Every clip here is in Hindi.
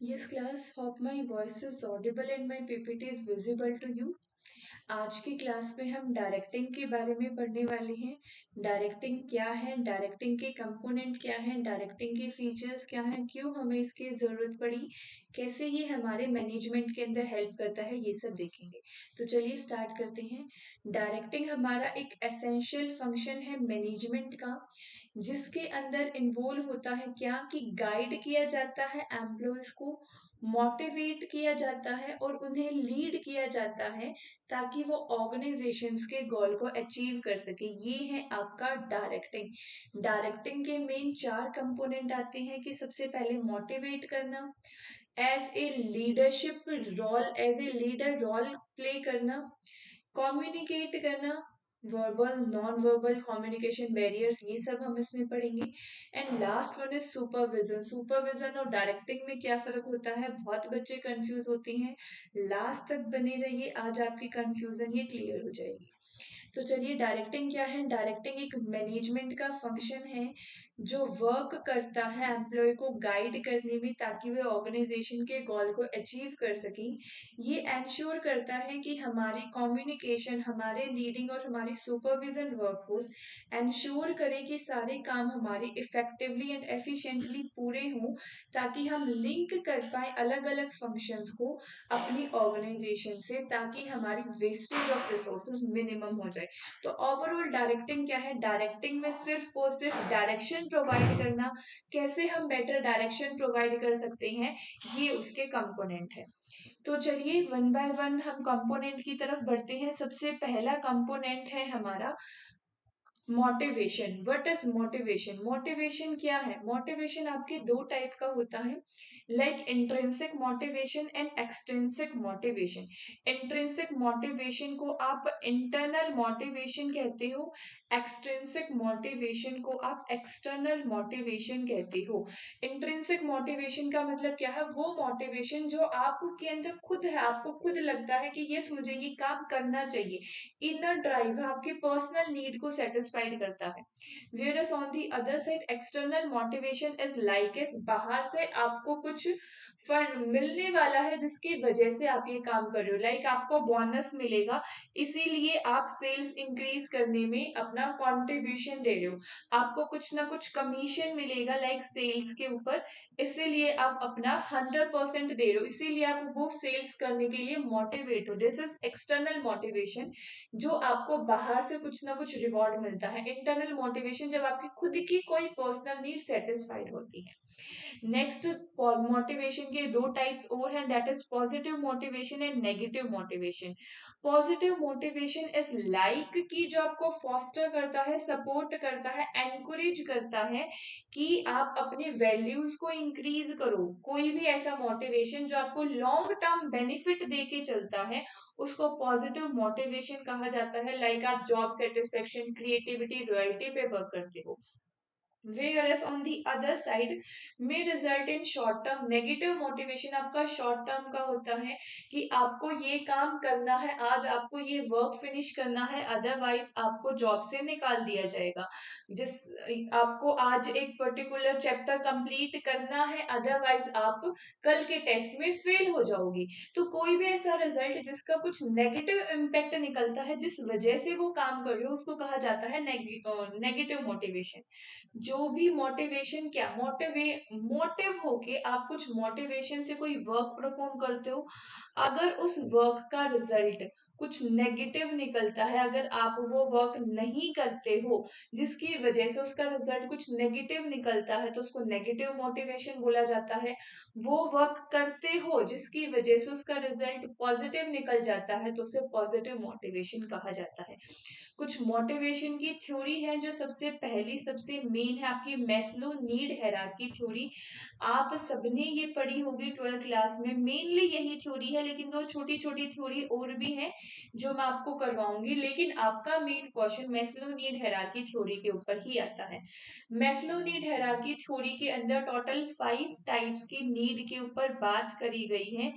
Yes, class. Hope my voice is audible and my PPT is visible to you. आज की क्लास में हम डायरेक्टिंग के बारे में पढ़ने वाले हैं। डायरेक्टिंग क्या है, डायरेक्टिंग के कंपोनेंट क्या हैं, डायरेक्टिंग के फीचर्स क्या हैं, क्यों हमें इसकी ज़रूरत पड़ी, कैसे ये हमारे मैनेजमेंट के अंदर हेल्प करता है, ये सब देखेंगे। तो चलिए स्टार्ट करते हैं। डायरेक्टिंग हमारा एक एसेंशियल फंक्शन है मैनेजमेंट का, जिसके अंदर इन्वॉल्व होता है क्या कि गाइड किया जाता है एम्प्लॉयज को, मोटिवेट किया जाता है और उन्हें लीड किया जाता है ताकि वो ऑर्गेनाइजेशंस के गोल को अचीव कर सके। ये है आपका डायरेक्टिंग। डायरेक्टिंग के मेन चार कंपोनेंट आते हैं कि सबसे पहले मोटिवेट करना, as a leadership role, as a leader role play करना, कम्युनिकेट करना, verbal non verbal communication barriers, ये सब हम इसमें पढ़ेंगे। And last one is supervision. Supervision और डायरेक्टिंग में क्या फर्क होता है, बहुत बच्चे कंफ्यूज होते हैं। लास्ट तक बने रहिए, आज आपकी कंफ्यूजन ये क्लियर हो जाएगी। तो चलिए, डायरेक्टिंग क्या है। डायरेक्टिंग एक मैनेजमेंट का फंक्शन है जो वर्क करता है एम्प्लॉय को गाइड करने में ताकि वे ऑर्गेनाइजेशन के गोल को अचीव कर सके। ये एंश्योर करता है कि हमारी कम्युनिकेशन, हमारे लीडिंग और हमारी सुपरविजन वर्कफोर्स एंश्योर करे कि सारे काम हमारे इफेक्टिवली एंड एफिशिएंटली पूरे हों, ताकि हम लिंक कर पाए अलग अलग फंक्शंस को अपनी ऑर्गेनाइजेशन से, ताकि हमारी वेस्टेज ऑफ रिसोर्सेज मिनिमम हो जाए। तो ओवरऑल डायरेक्टिंग क्या है, डायरेक्टिंग में सिर्फ और सिर्फ डायरेक्शन प्रोवाइड करना, कैसे हम बेटर डायरेक्शन प्रोवाइड कर सकते हैं, ये उसके कंपोनेंट है। तो चलिए वन बाय वन हम कंपोनेंट की तरफ बढ़ते हैं। सबसे पहला कंपोनेंट है हमारा motivation. What is motivation. Motivation क्या है, मोटिवेशन आपके दो टाइप का होता है, like intrinsic motivation and extrinsic motivation. Intrinsic motivation को आप इंटरनल मोटिवेशन कहते हो, एक्सट्रिंसिक मोटिवेशन को आप एक्सटर्नल मोटिवेशन कहते हो। इंट्रिंसिक मोटिवेशन का मतलब क्या है, वो मोटिवेशन जो आपके अंदर खुद है, आपको खुद लगता है कि यस मुझे ये काम करना चाहिए, इनर ड्राइव है, आपकी पर्सनल नीड को सेटिस्फाइड करता है। Whereas on the other side external motivation is like is, बाहर से आपको कुछ फंड मिलने वाला है जिसकी वजह से आप ये काम कर रहे हो, लाइक आपको बोनस मिलेगा इसीलिए आप सेल्स इंक्रीज करने में अपना कंट्रीब्यूशन दे रहे हो, आपको कुछ ना कुछ कमीशन मिलेगा लाइक सेल्स के ऊपर, इसीलिए आप अपना 100% दे रहे हो, इसीलिए आप वो सेल्स करने के लिए मोटिवेट हो। दिस इज एक्सटर्नल मोटिवेशन, जो आपको बाहर से कुछ ना कुछ रिवॉर्ड मिलता है। इंटरनल मोटिवेशन जब आपकी खुद की कोई पर्सनल नीड सेटिस्फाइड होती है। नेक्स्ट, मोटिवेशन के दो टाइप्स और हैं, that is positive motivation and negative motivation. Positive motivation is like कि जो आपको फॉस्टर करता है, सपोर्ट करता है, एनकरेज करता है कि आप अपने वैल्यूज को इंक्रीज करो। कोई भी ऐसा मोटिवेशन जो आपको लॉन्ग टर्म बेनिफिट दे के चलता है, उसको पॉजिटिव मोटिवेशन कहा जाता है। लाइक आप जॉब सेटिस्फेक्शन, क्रिएटिविटी, रॉयल्टी पे वर्क करते हो। Whereas on the other side may result in short term negative motivation। आपका short term का होता है कि आपको ये काम करना है, आज आपको ये वर्क फिनिश करना है, अदरवाइज आपको जॉब से निकाल दिया जाएगा। जिस आपको आज एक पर्टिकुलर चैप्टर कंप्लीट करना है, अदरवाइज आप कल के टेस्ट में फेल हो जाओगी। तो कोई भी ऐसा रिजल्ट जिसका कुछ नेगेटिव इम्पैक्ट निकलता है, जिस वजह से वो काम कर रहे हो, उसको कहा जाता है नेगेटिव मोटिवेशन। जो भी मोटिवेशन, क्या मोटिव होके आप कुछ मोटिवेशन से कोई वर्क परफॉर्म करते हो, अगर उस वर्क का रिजल्ट कुछ नेगेटिव निकलता है, अगर आप वो वर्क नहीं करते हो जिसकी वजह से उसका रिजल्ट कुछ नेगेटिव निकलता है, तो उसको नेगेटिव मोटिवेशन बोला जाता है। वो वर्क करते हो जिसकी वजह से उसका रिजल्ट पॉजिटिव निकल जाता है, तो उसे पॉजिटिव मोटिवेशन कहा जाता है। कुछ मोटिवेशन की थ्योरी है, जो सबसे पहली सबसे मेन है आपकी मैस्लो नीड हायरार्की थ्योरी। आप सबने ये पढ़ी होगी 12th क्लास में, मेनली यही थ्योरी है, लेकिन दो छोटी छोटी थ्योरी और भी हैं जो मैं आपको करवाऊंगी, लेकिन आपका main question Maslow need hierarchy theory के ऊपर ही आता है। मैस्लो नीड हायरार्की थ्योरी के अंदर टोटल 5 टाइप्स की नीड के ऊपर बात करी गई है।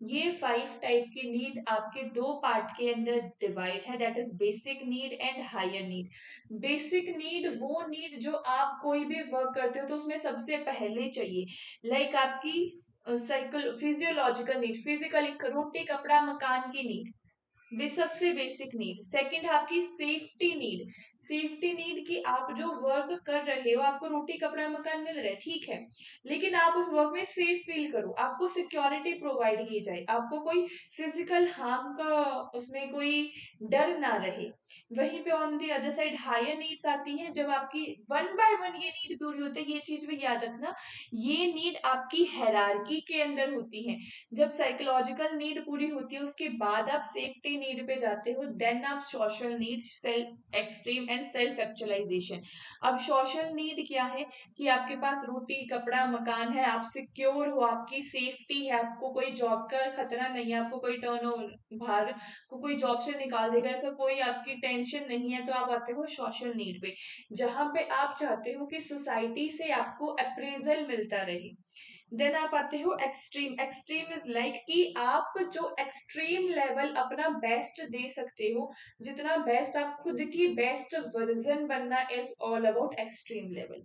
ये 5 टाइप की नीड आपके दो पार्ट के अंदर डिवाइड है, that is basic need and higher need. Basic need वो नीड जो आप कोई भी वर्क करते हो तो उसमें सबसे पहले चाहिए, लाइक आपकी फिजियोलॉजिकल नीड, फिजिकल, रोटी कपड़ा मकान की नीड, वे सबसे बेसिक नीड। सेकंड है आपकी सेफ्टी नीड। सेफ्टी नीड कि आप जो वर्क कर रहे हो, आपको रोटी कपड़ा मकान मिल रहा है, ठीक है, लेकिन आप उस वर्क में सेफ फील करो, आपको सिक्योरिटी प्रोवाइड की जाए, आपको कोई फिजिकल हार्म का उसमें कोई डर ना रहे। वहीं पे on the other side higher needs आती हैं, जब आपकी वन बाय वन ये नीड पूरी होती है। ये चीज भी याद रखना, ये नीड आपकी हायरार्की के अंदर होती है। जब साइकोलॉजिकल नीड पूरी होती है उसके बाद आप सेफ्टी नीड पे जाते हो, देन आप social need, self extreme and self actualisation. अब सोशल नीड क्या है कि आपके पास रोटी कपड़ा मकान है, आप सिक्योर हो, आपकी सेफ्टी है, आपको कोई जॉब का खतरा नहीं है, आपको कोई टर्न बाहर को कोई जॉब से निकाल देगा ऐसा कोई आपकी टेंशन नहीं है, तो आप आते हो सोशल नीड पे, जहां पे आप चाहते हो कि सोसाइटी से आपको अप्रेजल मिलता रहे। देन आप आते हो एक्सट्रीम। एक्सट्रीम इज लाइक कि आप जो एक्सट्रीम लेवल अपना बेस्ट दे सकते हो, जितना बेस्ट आप खुद की बेस्ट वर्जन बनना, is all about extreme level.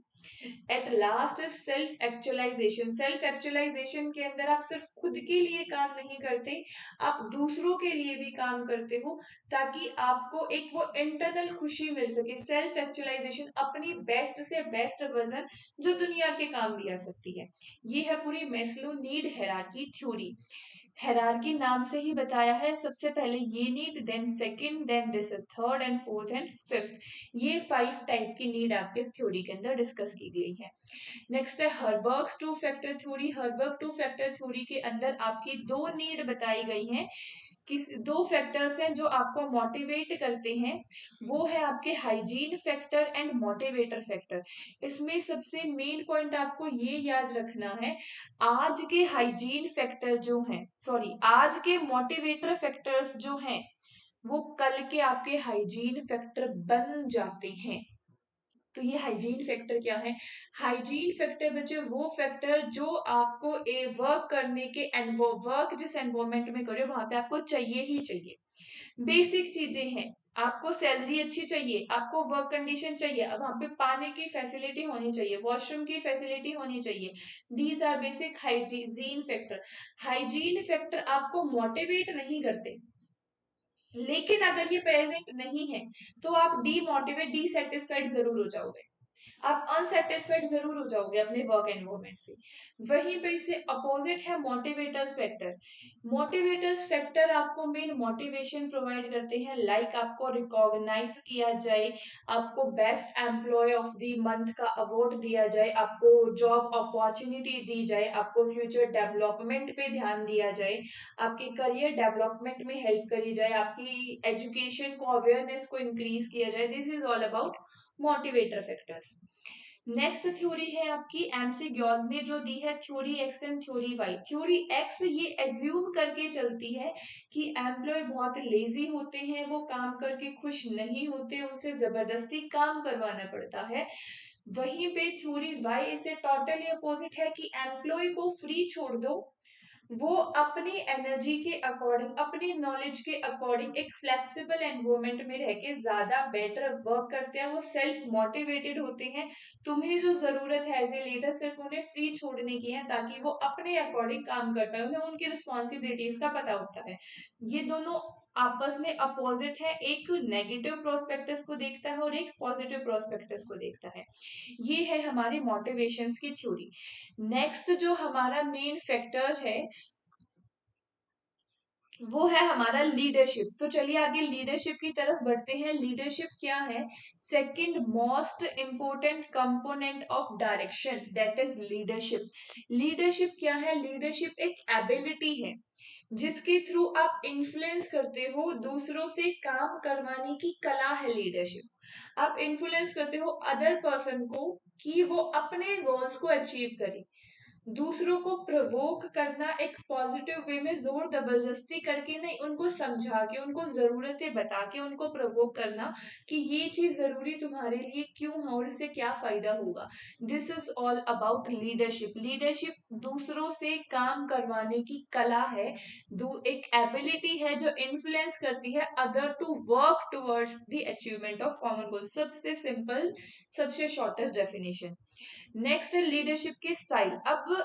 At last is self actualisation. Self actualisation के अंदर आप सिर्फ खुद के लिए काम नहीं करते, आप दूसरों के लिए भी काम करते हो, ताकि आपको एक वो इंटरनल खुशी मिल सके। सेल्फ एक्चुअलाइजेशन, अपनी बेस्ट से बेस्ट वर्जन जो दुनिया के काम भी आ सकती है। ये है पूरी Maslow need hierarchy theory. Hierarchy नाम से ही बताया है, सबसे पहले ये need, then second, then this is third and fourth and fifth. ये 5 टाइप की नीड आपके इस थ्योरी के अंदर डिस्कस की गई है। नेक्स्ट है Herzberg's two factor theory. Herzberg two factor theory के अंदर आपकी दो नीड बताई गई हैं, किस दो फैक्टर्स हैं जो आपको मोटिवेट करते हैं, वो है आपके hygiene factor and motivator factor. इसमें सबसे मेन पॉइंट आपको ये याद रखना है, आज के हाइजीन फैक्टर जो हैं, सॉरी, आज के मोटिवेटर फैक्टर्स जो हैं, वो कल के आपके हाइजीन फैक्टर बन जाते हैं। तो ये हाइजीन फैक्टर क्या है? हाइजीन फैक्टर बच्चे वो फैक्टर जो आपको ए वर्क करने के वर्क जिस एनवायरमेंट में करे वहां पे आपको चाहिए ही चाहिए। बेसिक चीजें हैं, आपको सैलरी अच्छी चाहिए, आपको वर्क कंडीशन चाहिए, अब वहां पे पानी की फैसिलिटी होनी चाहिए, वॉशरूम की फैसिलिटी होनी चाहिए। These are basic hygiene factor. Hygiene factor आपको मोटिवेट नहीं करते, लेकिन अगर ये प्रेजेंट नहीं है तो आप डीमोटिवेट डिसेटिस्फाइड जरूर हो जाओगे, आप अनसेटिस्फाइड जरूर हो जाओगे अपने वर्क एनवायरमेंट से। वहीं पे इससे अपोजिट है मोटिवेटर्स फैक्टर। मोटिवेटर्स फैक्टर आपको मेन मोटिवेशन प्रोवाइड करते हैं, लाइक आपको रिकॉग्नाइज किया जाए, आपको best employee of the month का अवार्ड दिया जाए, आपको जॉब अपॉर्चुनिटी दी जाए, आपको फ्यूचर डेवलपमेंट पे ध्यान दिया जाए, आपके करियर डेवलपमेंट में हेल्प करी जाए, आपकी एजुकेशन को अवेयरनेस को इंक्रीज किया जाए। This is all about motivator factors. Next theory है आपकी एमसी ग्योज ने जो दी है, theory X and theory Y. Theory X ये एज्यूम करके चलती है कि एम्प्लॉय बहुत लेजी होते हैं, वो काम करके खुश नहीं होते, उनसे जबरदस्ती काम करवाना पड़ता है। वहीं पे थ्योरी वाई इससे टोटली अपोजिट है कि एम्प्लॉय को फ्री छोड़ दो, वो अपनी एनर्जी के अकॉर्डिंग, अपनी नॉलेज के अकॉर्डिंग एक फ्लेक्सिबल एनवायरमेंट में रह के ज्यादा बेटर वर्क करते हैं, वो सेल्फ मोटिवेटेड होते हैं। तुम्हें जो जरूरत है एज ए लीडर सिर्फ उन्हें फ्री छोड़ने की है, ताकि वो अपने अकॉर्डिंग काम कर पाए, उन्हें उनकी रिस्पॉन्सिबिलिटीज का पता होता है। ये दोनों आपस में अपोजिट है, एक नेगेटिव प्रोस्पेक्टस को देखता है और एक पॉजिटिव प्रोस्पेक्टस को देखता है। ये है हमारी मोटिवेशंस की थ्योरी। नेक्स्ट जो हमारा मेन फैक्टर है वो है हमारा लीडरशिप। तो चलिए आगे लीडरशिप की तरफ बढ़ते हैं। लीडरशिप क्या है? Second most important component of direction, that is leadership. Leadership क्या है? लीडरशिप एक एबिलिटी है जिसके थ्रू आप इन्फ्लुएंस करते हो, दूसरों से काम करवाने की कला है लीडरशिप। आप इन्फ्लुएंस करते हो अदर पर्सन को कि वो अपने गोल्स को अचीव करे। दूसरों को प्रवोक करना एक पॉजिटिव वे में, जोर जबरदस्ती करके नहीं, उनको समझा के, उनको जरूरतें बता के उनको प्रवोक करना कि ये चीज जरूरी तुम्हारे लिए क्यों है और इससे क्या फायदा होगा। This is all about leadership. Leadership दूसरों से काम करवाने की कला है, एक एबिलिटी है जो इन्फ्लुएंस करती है other to work towards the achievement of common goal. सबसे सिंपल, सबसे शॉर्टेस्ट डेफिनेशन। नेक्स्ट है लीडरशिप के स्टाइल। अब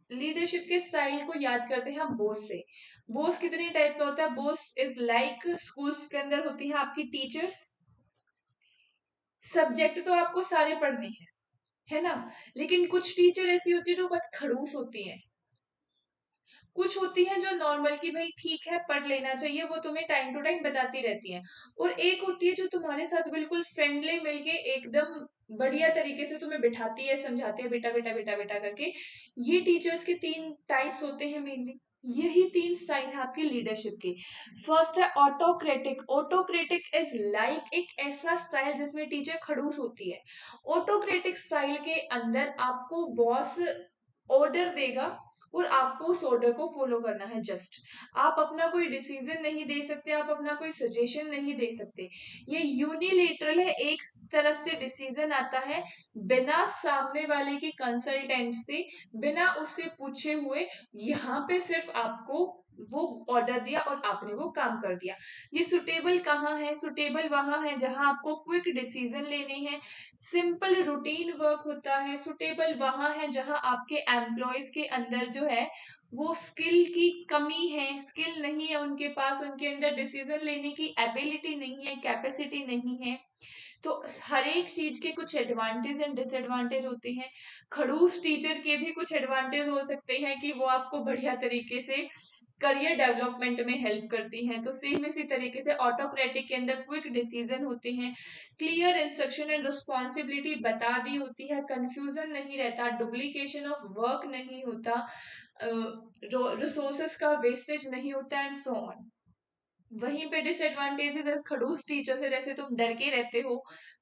लीडरशिप के स्टाइल को याद करते हैं हम बोस से। बोस कितने टाइप का होता है? बोस इज लाइक स्कूल्स के अंदर होती है आपकी टीचर्स। सब्जेक्ट तो आपको सारे पढ़ने हैं, है ना, लेकिन कुछ टीचर ऐसी होती है जो बहुत खड़ूस होती है। कुछ होती हैं जो नॉर्मल की भाई ठीक है पढ़ लेना चाहिए, वो तुम्हें टाइम टू टाइम बताती रहती हैं। और एक होती है जो तुम्हारे साथ बिल्कुल फ्रेंडली मिलके एकदम बढ़िया तरीके से तुम्हें बिठाती है, समझाती है बेटा बेटा बेटा बेटा करके। ये टीचर्स के तीन टाइप्स होते हैं मेनली। यही तीन स्टाइल है आपकी लीडरशिप की। फर्स्ट है ऑटोक्रेटिक। ऑटोक्रेटिक इज लाइक एक ऐसा स्टाइल जिसमें टीचर खड़ूस होती है। ऑटोक्रेटिक स्टाइल के अंदर आपको बॉस ऑर्डर देगा और आपको उस ऑर्डर को फॉलो करना है जस्ट। आप अपना कोई डिसीजन नहीं दे सकते, आप अपना कोई सजेशन नहीं दे सकते। ये यूनिलेटरल है, एक तरफ से डिसीजन आता है बिना सामने वाले की कंसल्टेंट से, बिना उससे पूछे हुए। यहाँ पे सिर्फ आपको वो ऑर्डर दिया और आपने वो काम कर दिया। ये सुटेबल कहाँ है? सुटेबल वहां है जहां आपको क्विक डिसीजन लेने हैं, सिंपल रूटीन वर्क होता है। सुटेबल वहां है जहां आपके एम्प्लॉयज के अंदर जो है वो स्किल की कमी है, स्किल नहीं है उनके पास, उनके अंदर डिसीजन लेने की एबिलिटी नहीं है, कैपेसिटी नहीं है। तो हर एक चीज के कुछ एडवांटेज एंड डिसएडवांटेज होते हैं। खड़ूस टीचर के भी कुछ एडवांटेज हो सकते हैं कि वो आपको बढ़िया तरीके से करियर डेवलपमेंट में हेल्प करती हैं। तो सेम इसी तरीके से ऑटोक्रेटिक के अंदर क्विक डिसीजन होते हैं, क्लियर इंस्ट्रक्शन एंड रिस्पॉन्सिबिलिटी बता दी होती है, कंफ्यूजन नहीं रहता, डुप्लीकेशन ऑफ वर्क नहीं होता, रिसोर्सेस का वेस्टेज नहीं होता एंड सो ऑन। वहीं पे डिसएडवांटेजेस खड़ूस टीचर से, जैसे तुम डर के रहते हो,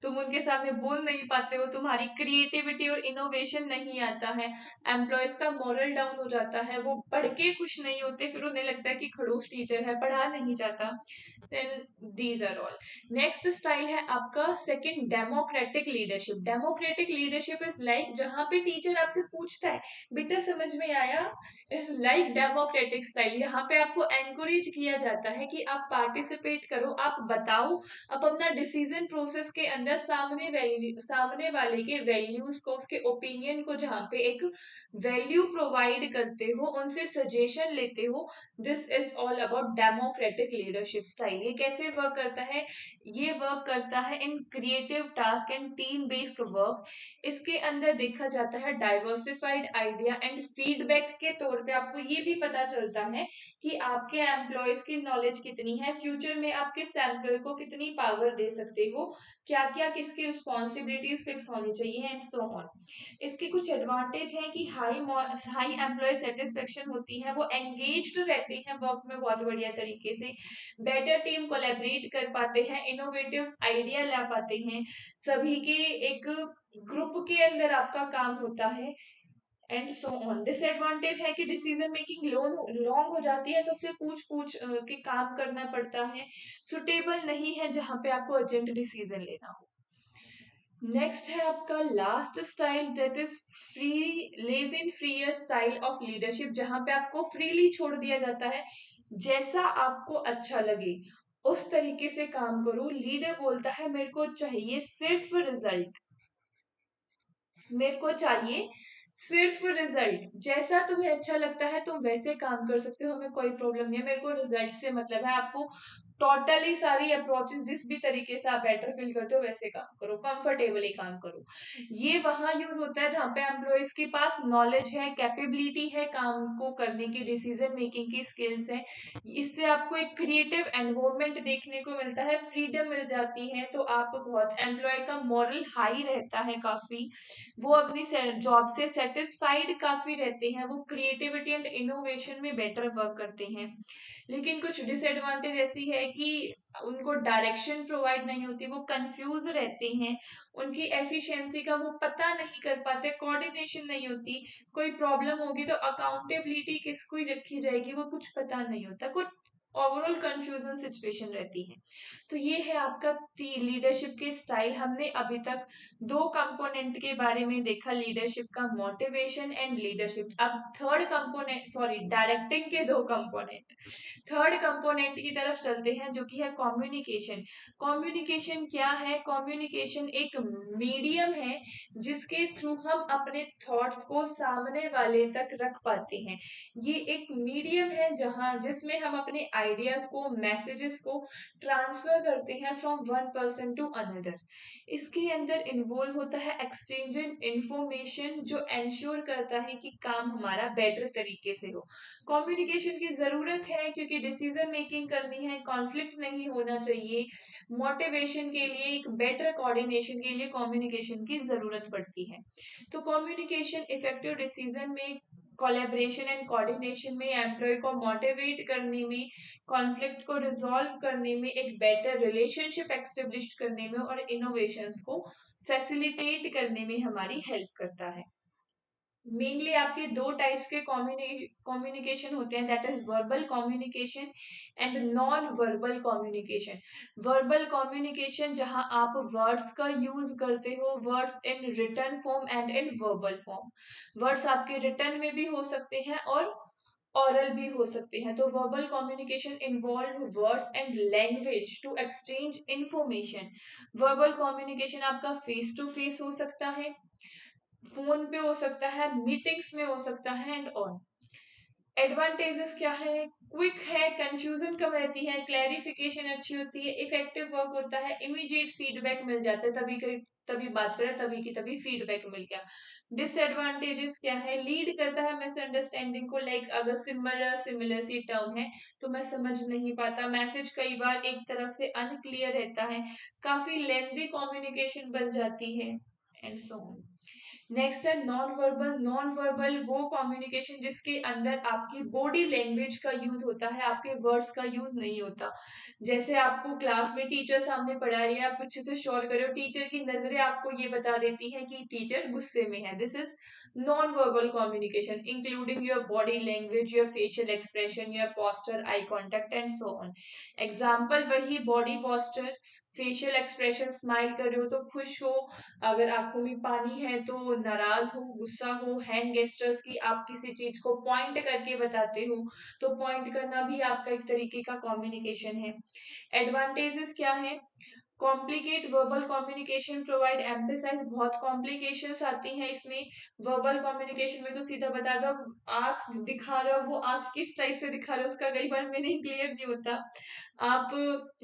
तुम उनके सामने बोल नहीं पाते हो, तुम्हारी क्रिएटिविटी और इनोवेशन नहीं आता है, एम्प्लॉयज का मोरल डाउन हो जाता है, वो पढ़ के खुश नहीं होते, फिर उन्हें लगता है कि खड़ूस टीचर है, पढ़ा नहीं जाता। Then these are all. Next style है आपका second, democratic leadership. Democratic leadership is like जहां पे टीचर आपसे पूछता है बेटा समझ में आया। इज लाइक डेमोक्रेटिक स्टाइल, यहाँ पे आपको एनकरेज किया जाता है कि आप पार्टिसिपेट करो, आप बताओ, आप अपना डिसीजन प्रोसेस के अंदर सामने वाले के वैल्यूज को, उसके ओपिनियन को जहाँ पे एक वैल्यू प्रोवाइड करते हो, उनसे सजेशन लेते हो। This is all about democratic leadership style. ये कैसे वर्क करता है? ये वर्क करता है in creative task and team based work. इसके अंदर देखा जाता है डाइवर्सिफाइड आइडिया एंड फीडबैक के तौर पे आपको ये भी पता चलता है कि आपके एम्प्लॉयज की नॉलेज कितनी है, फ्यूचर में आप किस एम्प्लॉय को कितनी पावर दे सकते हो, क्या क्या किसकी रिस्पॉन्सिबिलिटीज फिक्स होनी चाहिए एंड सो ऑन। इसके कुछ एडवांटेज हैं कि हाई एम्प्लॉय सेटिस्फेक्शन होती है, वो एंगेज्ड रहते हैं वर्क में बहुत बढ़िया तरीके से, बेटर टीम कोलैबोरेट कर पाते हैं, इनोवेटिव आइडिया ला पाते हैं, सभी के एक ग्रुप के अंदर आपका काम होता है एंड सो ऑन। डिसएडवांटेज है कि डिसीजन मेकिंग लॉन्ग हो जाती है, सबसे पूछ पूछ के काम करना पड़ता है, सुटेबल नहीं है जहां पे आपको अर्जेंट डिसीजन लेना हो। नेक्स्ट है आपका last style, that is free laissez faire style of leadership, जहां पे आपको फ्रीली छोड़ दिया जाता है, जैसा आपको अच्छा लगे उस तरीके से काम करो। लीडर बोलता है मेरे को चाहिए सिर्फ रिजल्ट, मेरे को चाहिए सिर्फ रिजल्ट, जैसा तुम्हें अच्छा लगता है तुम वैसे काम कर सकते हो, हमें कोई प्रॉब्लम नहीं है, मेरे को रिजल्ट से मतलब है। आपको टोटली सारी अप्रोचेस जिस भी तरीके से आप बेटर फील करते हो वैसे काम करो, कंफर्टेबली काम करो। ये वहां यूज होता है जहां पे एम्प्लॉयज के पास नॉलेज है, कैपेबिलिटी है, काम को करने की, डिसीजन मेकिंग की स्किल्स है। इससे आपको एक क्रिएटिव एनवायरनमेंट देखने को मिलता है, फ्रीडम मिल जाती है, तो आप बहुत एम्प्लॉय का मॉरल हाई रहता है काफी, वो अपनी जॉब से सेटिस्फाइड काफी रहते हैं, वो क्रिएटिविटी एंड इनोवेशन में बेटर वर्क करते हैं। लेकिन कुछ डिसएडवांटेज ऐसी है कि उनको डायरेक्शन प्रोवाइड नहीं होती, वो कंफ्यूज रहते हैं, उनकी एफिशिएंसी का वो पता नहीं कर पाते, कोऑर्डिनेशन नहीं होती, कोई प्रॉब्लम होगी तो अकाउंटेबिलिटी किसको ही रखी जाएगी वो कुछ पता नहीं होता, कुछ ओवरऑल कंफ्यूजन सिचुएशन रहती है। तो ये है आपका लीडरशिप के स्टाइल। हमने अभी तक दो कंपोनेंट के बारे में देखा, लीडरशिप का मोटिवेशन एंड लीडरशिप। अब थर्ड कंपोनेंट, सॉरी, डायरेक्टिंग के दो कंपोनेंट, थर्ड कंपोनेंट की तरफ चलते हैं जो कि है कम्युनिकेशन। कम्युनिकेशन क्या है? कम्युनिकेशन एक मीडियम है जिसके थ्रू हम अपने थॉट्स को सामने वाले तक रख पाते हैं। ये एक मीडियम है जहां जिसमें हम अपने आइडियाज को, मैसेजेस को ट्रांसफर करते हैं from one person to another. इसके अंदर इन्वॉल्व होता है एक्सचेंज इंफॉर्मेशन जो एंश्योर करता है कि काम हमारा बेटर तरीके से हो। कम्युनिकेशन की जरूरत है क्योंकि डिसीजन मेकिंग करनी है, कॉन्फ्लिक्ट नहीं होना चाहिए। मोटिवेशन के लिए, एक बेटर कोऑर्डिनेशन के लिए कम्युनिकेशन की जरूरत पड़ती है। तो कम्युनिकेशन इफेक्टिव डिसीजन में, कोलैबोरेशन एंड कोऑर्डिनेशन में, एम्प्लॉय को मोटिवेट करने में, कॉन्फ्लिक्ट को रिजॉल्व करने में, एक बेटर रिलेशनशिप एस्टेब्लिश करने में और इनोवेशंस को फैसिलिटेट करने में हमारी हेल्प करता है। मेनली आपके दो टाइप्स के कम्युनिकेशन होते हैं, that is verbal communication and non verbal communication. Verbal communication जहां आप वर्ड्स का यूज करते हो, words in written form and in verbal form. Words आपके रिटन में भी हो सकते हैं और ऑरल भी हो सकते हैं। तो verbal communication involve words and language to exchange information. Verbal communication आपका फेस टू फेस हो सकता है, फोन पे हो सकता है, मीटिंग्स में हो सकता है एंड ऑल। एडवांटेजेस क्या है? क्विक है, कंफ्यूजन कम रहती है, क्लैरिफिकेशन अच्छी होती है, इफेक्टिव वर्क होता है, इमीडिएट फीडबैक मिल जाता है, तभी बात करें, तभी की तभी फीडबैक मिल गया। डिसएडवांटेजेस क्या है? लीड करता है मिसअंडरस्टैंडिंग को, लाइक अगर सिमिलर सिमिलर सी टर्म है तो मैं समझ नहीं पाता, मैसेज कई बार एक तरफ से अनक्लियर रहता है, काफी लेंथी कम्युनिकेशन बन जाती है एंड सो ऑन। नेक्स्ट है नॉन वर्बल। नॉन वर्बल वो कम्युनिकेशन जिसके अंदर आपकी बॉडी लैंग्वेज का यूज होता है, आपके वर्ड्स का यूज नहीं होता। जैसे आपको क्लास में टीचर सामने पढ़ा रही है, आप अच्छे से श्योर करो, टीचर की नजरें आपको ये बता देती हैं कि टीचर गुस्से में है। This is non verbal communication including your body language, your facial expression, your posture, eye contact and so on. Example वही body posture, facial expression, smile कर रहे हो तो खुश हो, अगर आंखों में पानी है तो नाराज हो, गुस्सा हो, हैंड गेस्टर्स की आप किसी चीज को पॉइंट करके बताते हो तो पॉइंट करना भी आपका एक तरीके का कम्युनिकेशन है। एडवांटेजेस क्या है? Complicate verbal communication provide emphasise, बहुत कॉम्प्लिकेशंस आती हैं इसमें। वर्बल कम्युनिकेशन में तो सीधा बता दो, आंख दिखा रहा हो, वो आंख किस टाइप से दिखा रहे हो उसका कई बार मीनिंग क्लियर नहीं होता। आप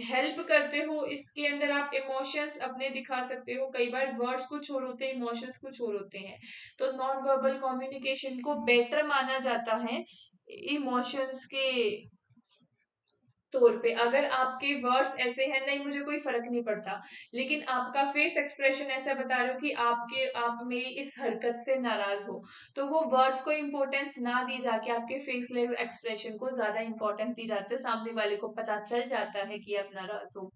हेल्प करते हो, इसके अंदर आप इमोशंस अपने दिखा सकते हो, कई बार वर्ड्स कुछ और होते हैं, इमोशंस कुछ और होते हैं। तो नॉन वर्बल कम्युनिकेशन को बेटर माना जाता है इमोशंस के तौर पे। अगर आपके वर्ड्स ऐसे हैं, नहीं मुझे कोई फर्क नहीं पड़ता, लेकिन आपका फेस एक्सप्रेशन ऐसा बता रहे हो कि आप मेरी इस हरकत से नाराज हो, तो वो वर्ड्स को इंपॉर्टेंस ना दी जाके आपके फेस एक्सप्रेशन को ज्यादा इंपॉर्टेंस दी जाती है, सामने वाले को पता चल जाता है कि आप नाराज हो।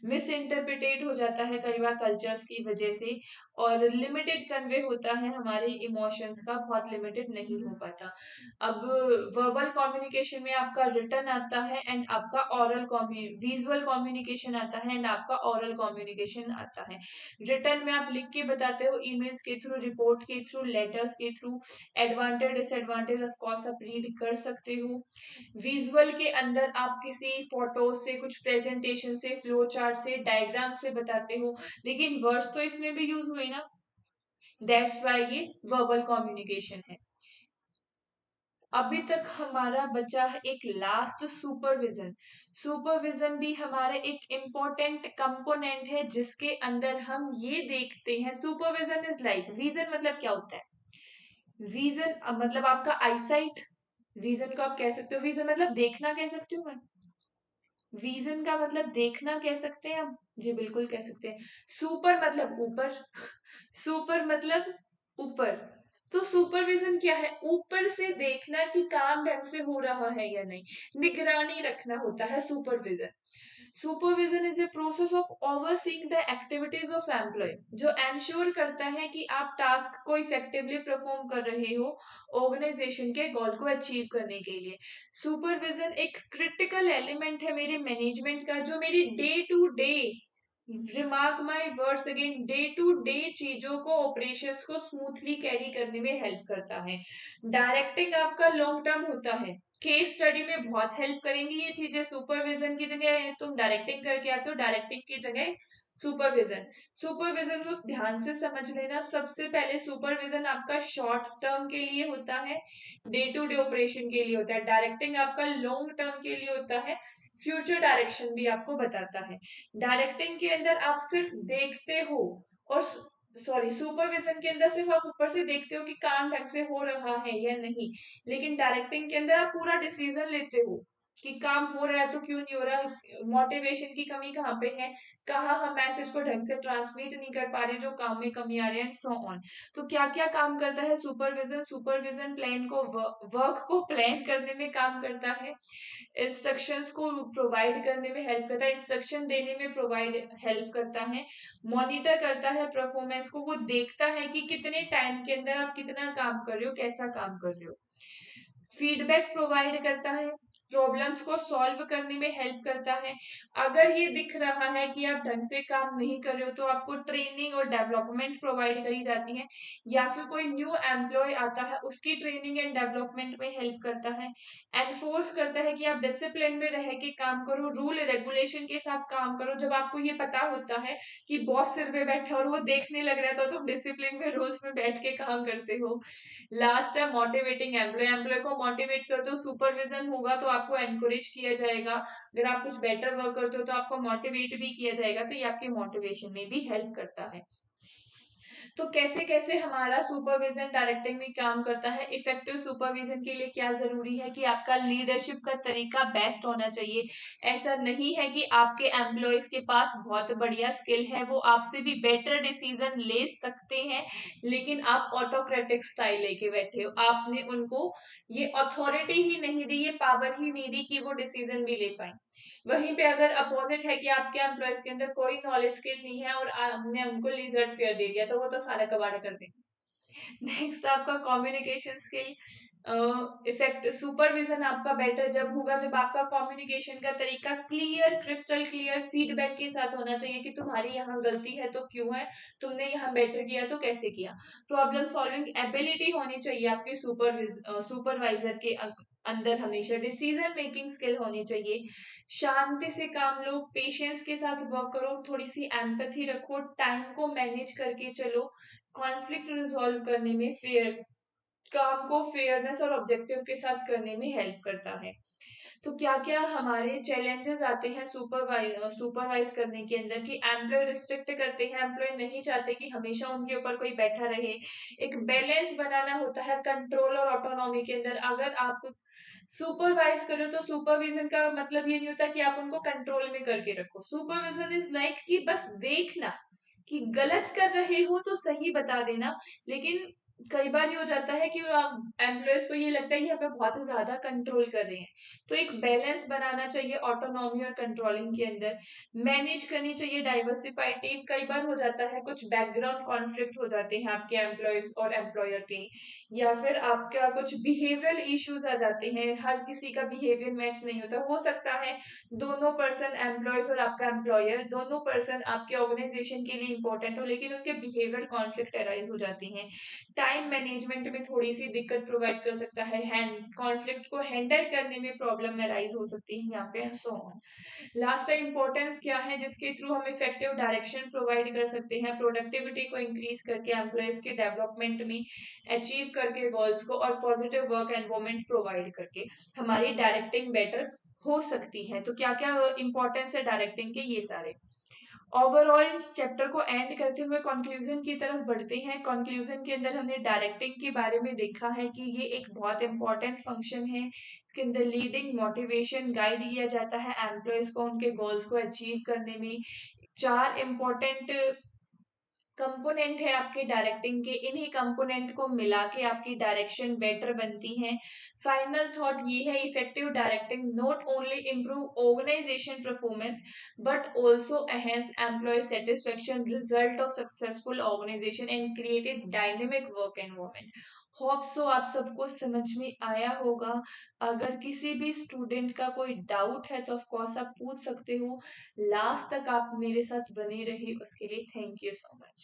मिस इंटरप्रिटेट हो जाता है कई बार कल्चर्स की वजह से, और लिमिटेड कन्वे होता है हमारे इमोशंस का, बहुत लिमिटेड नहीं हो पाता। अब वर्बल कम्युनिकेशन में आपका रिटर्न आता है एंड आपका ओरल विजुअल कम्युनिकेशन आता है एंड आपका ओरल कम्युनिकेशन आता है। रिटर्न में आप लिख के बताते हो, ईमेल्स के थ्रू, रिपोर्ट के थ्रू, लेटर्स के through. Advantage disadvantage of course आप रीड कर सकते हो। विजुअल के अंदर आप किसी फोटो से, कुछ प्रेजेंटेशन से, फ्लो चार्ट से, डायग्राम से बताते हो, लेकिन वर्ड्स तो इसमें भी यूज हुए ना, दैट्स वाई ये वर्बल कम्युनिकेशन है। अभी तक हमारा बचा है एक लास्ट, सुपरविजन। सुपरविजन भी हमारा एक इम्पोर्टेंट कंपोनेंट है जिसके अंदर हम ये देखते हैं, सुपरविजन इज लाइक, विजन मतलब क्या होता है? विजन मतलब आपका आईसाइट, विजन को आप कह सकते हो, विजन मतलब देखना कह सकते हो मैं, विजन का मतलब देखना कह सकते हैं आप, जी बिल्कुल कह सकते हैं। सुपर मतलब ऊपर सुपर मतलब ऊपर। तो सुपरविजन क्या है? ऊपर से देखना कि काम ढंग से हो रहा है या नहीं, निगरानी रखना होता है supervision. Supervision is a process of overseeing the activities of employee, जो एंश्योर करता है कि आप टास्क को इफेक्टिवली परफॉर्म कर रहे हो ऑर्गेनाइजेशन के गोल को अचीव करने के लिए। सुपरविजन एक क्रिटिकल एलिमेंट है मेरे मैनेजमेंट का, जो मेरी day to day, remark my words again, day to day चीजों को, ऑपरेशंस को स्मूथली कैरी करने में हेल्प करता है। डायरेक्टिंग आपका लॉन्ग टर्म होता है, केस स्टडी में बहुत हेल्प करेंगी ये चीजें। सुपरविजन की जगह तुम डायरेक्टिंग करके आते हो, डायरेक्टिंग की जगह सुपरविजन। सुपरविजन को ध्यान से समझ लेना। सबसे पहले सुपरविजन आपका शॉर्ट टर्म के लिए होता है, डे टू डे ऑपरेशन के लिए होता है। डायरेक्टिंग आपका लॉन्ग टर्म के लिए होता है, फ्यूचर डायरेक्शन भी आपको बताता है। डायरेक्टिंग के अंदर आप सिर्फ देखते हो, और सॉरी, सुपरविजन के अंदर सिर्फ आप ऊपर से देखते हो कि काम ढंग से हो रहा है या नहीं, लेकिन डायरेक्टिंग के अंदर आप पूरा डिसीजन लेते हो कि काम हो रहा है तो क्यों नहीं हो रहा, मोटिवेशन की कमी कहाँ पे है, कहाँ हम मैसेज को ढंग से ट्रांसमिट नहीं कर पा रहे, जो काम में कमी आ रही है, एंड सो ऑन। तो क्या क्या काम करता है सुपरविजन? सुपरविजन प्लान को, वर्क को प्लान करने में काम करता है, इंस्ट्रक्शंस को प्रोवाइड करने में हेल्प करता है, इंस्ट्रक्शन देने में प्रोवाइड हेल्प करता है, मॉनिटर करता है परफॉर्मेंस को, वो देखता है कि कितने टाइम के अंदर आप कितना काम कर रहे हो, कैसा काम कर रहे हो, फीडबैक प्रोवाइड करता है, प्रॉब्लम्स को सॉल्व करने में हेल्प करता है। अगर ये दिख रहा है कि आप ढंग से काम नहीं कर रहे हो, तो आपको ट्रेनिंग और डेवलपमेंट प्रोवाइड करी जाती है, या फिर कोई न्यू एम्प्लॉय आता है उसकी ट्रेनिंग एंड डेवलपमेंट में हेल्प करता है। एनफोर्स करता है कि आप डिसिप्लिन में रह के काम करो, रूल रेगुलेशन के साथ काम करो। जब आपको ये पता होता है कि बॉस सिर पे बैठा और वो देखने लग रहा है, तो तुम डिसिप्लिन में, रूल्स में बैठ के काम करते हो। लास्ट है मोटिवेटिंग एम्प्लॉय, एम्प्लॉय को मोटिवेट करते हो, सुपरविजन होगा तो आपको एनकरेज किया जाएगा, अगर आप कुछ बेटर वर्क करते हो तो आपको मोटिवेट भी किया जाएगा, तो ये आपके मोटिवेशन में भी हेल्प करता है। तो कैसे कैसे हमारा सुपरविजन डायरेक्टिंग में काम करता है? इफेक्टिव सुपरविजन के लिए क्या जरूरी है कि आपका लीडरशिप का तरीका बेस्ट होना चाहिए। ऐसा नहीं है कि आपके एम्प्लॉयज के पास बहुत बढ़िया स्किल है, वो आपसे भी बेटर डिसीजन ले सकते हैं, लेकिन आप ऑटोक्रेटिक स्टाइल लेके बैठे हो, आपने उनको ये अथॉरिटी ही नहीं दी, ये पावर ही नहीं दी कि वो डिसीजन भी ले पाए। वहीं पे अगर अपोजिट है कि आपके एम्प्लॉयज के अंदर कोई नॉलेज स्किल नहीं है और आपने उनको लिजर्ड फेयर दे दिया, तो वो तो सारा कबाड़ा कर देंगे। नेक्स्ट आपका कम्युनिकेशन स्किल। इफेक्ट सुपरविजन आपका बेटर जब होगा जब आपका कम्युनिकेशन का तरीका क्लियर, क्रिस्टल क्लियर फीडबैक के साथ होना चाहिए कि तुम्हारी यहाँ गलती है तो क्यों है, तुमने यहाँ बेटर किया तो कैसे किया। प्रॉब्लम सॉल्विंग एबिलिटी होनी चाहिए आपके सुपरवाइजर के अंदर, हमेशा डिसीजन मेकिंग स्किल होनी चाहिए। शांति से काम लो, पेशेंस के साथ वर्क करो, थोड़ी सी एम्पैथी रखो, टाइम को मैनेज करके चलो, कॉन्फ्लिक्ट रिजॉल्व करने में फेयर, काम को फेयरनेस और ऑब्जेक्टिव के साथ करने में हेल्प करता है। तो क्या क्या हमारे चैलेंजेस आते हैं सुपरवाइज करने के अंदर, कि एम्प्लॉय रिस्ट्रिक्ट करते हैं, एम्प्लॉय नहीं चाहते कि हमेशा उनके ऊपर कोई बैठा रहे। एक बैलेंस बनाना होता है कंट्रोल और ऑटोनॉमी के अंदर। अगर आप सुपरवाइज करो तो सुपरविजन का मतलब ये नहीं होता कि आप उनको कंट्रोल में करके रखो। सुपरविजन इज लाइक कि बस देखना, कि गलत कर रहे हो तो सही बता देना, लेकिन कई बार ये हो जाता है कि एम्प्लॉयज को ये लगता है कि यहाँ पे बहुत ज्यादा कंट्रोल कर रहे हैं। तो एक बैलेंस बनाना चाहिए ऑटोनॉमी और कंट्रोलिंग के अंदर। मैनेज करनी चाहिए डाइवर्सिफाइड टीम। कई बार हो जाता है कुछ बैकग्राउंड कॉन्फ्लिक्ट हो जाते हैं आपके एम्प्लॉयज और एम्प्लॉयर के, या फिर आपका कुछ बिहेवियरल इश्यूज आ जाते हैं, हर किसी का बिहेवियर मैच नहीं होता। हो सकता है दोनों पर्सन, एम्प्लॉयज और आपका एम्प्लॉयर, दोनों पर्सन आपके ऑर्गेनाइजेशन के लिए इंपॉर्टेंट हो, लेकिन उनके बिहेवियर कॉन्फ्लिक्ट अराइज हो जाती हैं। टाइम मैनेजमेंट में थोड़ी सी दिक्कत प्रोवाइड कर सकता है, हैंड कॉन्फ्लिक्ट को हैंडल करने में प्रॉब्लम अराइज हो सकती है यहाँ पे, एंड सो ऑन। लास्ट है इंपॉर्टेंस क्या है जिसके थ्रू हम इफेक्टिव डायरेक्शन प्रोवाइड कर सकते हैं, प्रोडक्टिविटी को इंक्रीज करके, एम्प्लॉयज के डेवलपमेंट में अचीव करके गोल्स को, और पॉजिटिव वर्क एनवायरमेंट प्रोवाइड करके हमारी डायरेक्टिंग बेटर हो सकती है। तो क्या क्या इंपॉर्टेंस है डायरेक्टिंग के, ये सारे। ओवरऑल चैप्टर को एंड करते हुए कंक्लूजन की तरफ बढ़ते हैं। कंक्लूजन के अंदर हमने डायरेक्टिंग के बारे में देखा है कि ये एक बहुत इंपॉर्टेंट फंक्शन है। इसके अंदर लीडिंग, मोटिवेशन, गाइड किया जाता है एम्प्लॉयज को उनके गोल्स को अचीव करने में। चार इंपॉर्टेंट कंपोनेंट है आपके डायरेक्टिंग के, इन्हीं कंपोनेंट को मिला के आपकी डायरेक्शन बेटर बनती है। फाइनल थॉट ये है, effective directing not only improve organisation performance but also enhance employee satisfaction, result of successful organisation and created dynamic work environment. Hope so आप सबको समझ में आया होगा। अगर किसी भी स्टूडेंट का कोई डाउट है तो ऑफ कोर्स आप पूछ सकते हो। लास्ट तक आप मेरे साथ बने रहे उसके लिए थैंक यू सो मच।